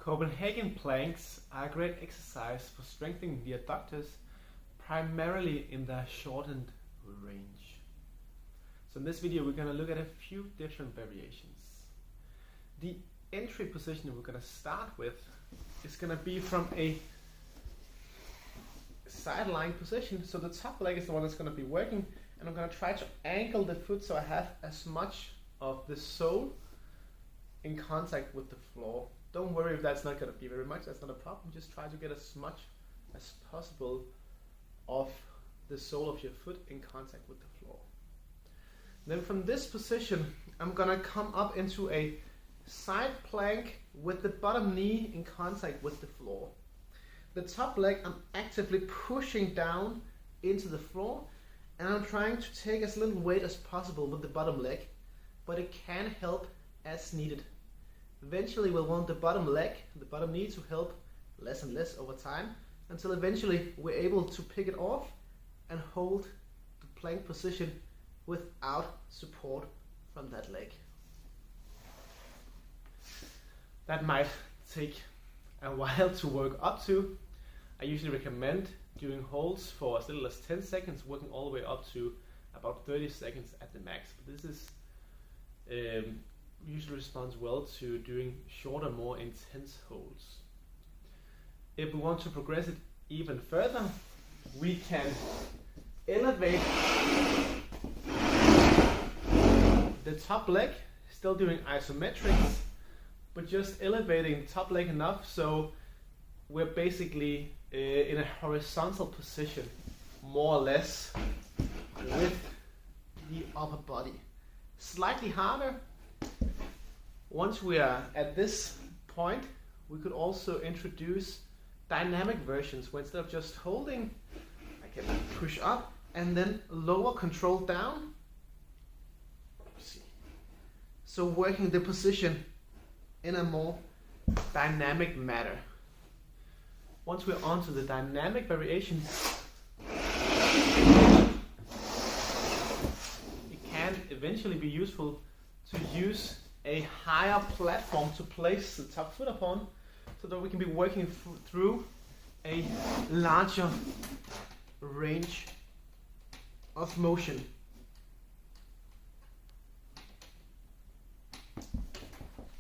Copenhagen planks are a great exercise for strengthening the adductors, primarily in their shortened range. So in this video we're going to look at a few different variations. The entry position we're going to start with is going to be from a side-lying position. So the top leg is the one that's going to be working, and I'm going to try to angle the foot so I have as much of the sole in contact with the floor. Don't worry if that's not going to be very much, that's not a problem. Just try to get as much as possible of the sole of your foot in contact with the floor. Then from this position, I'm going to come up into a side plank with the bottom knee in contact with the floor. The top leg, I'm actively pushing down into the floor, and I'm trying to take as little weight as possible with the bottom leg, but it can help as needed. Eventually we'll want the bottom leg, the bottom knee, to help less and less over time, until eventually we're able to pick it off and hold the plank position without support from that leg. That might take a while to work up to. I usually recommend doing holds for as little as 10 seconds, working all the way up to about 30 seconds at the max. But this is usually responds well to doing shorter, more intense holds. If we want to progress it even further, we can elevate the top leg, still doing isometrics, but just elevating the top leg enough so we're basically in a horizontal position, more or less, with the upper body. Slightly harder. Once we are at this point, we could also introduce dynamic versions where instead of just holding, I can push up and then lower control down. So working the position in a more dynamic manner. Once we're onto the dynamic variations, it can eventually be useful to use a higher platform to place the top foot upon, so that we can be working through a larger range of motion.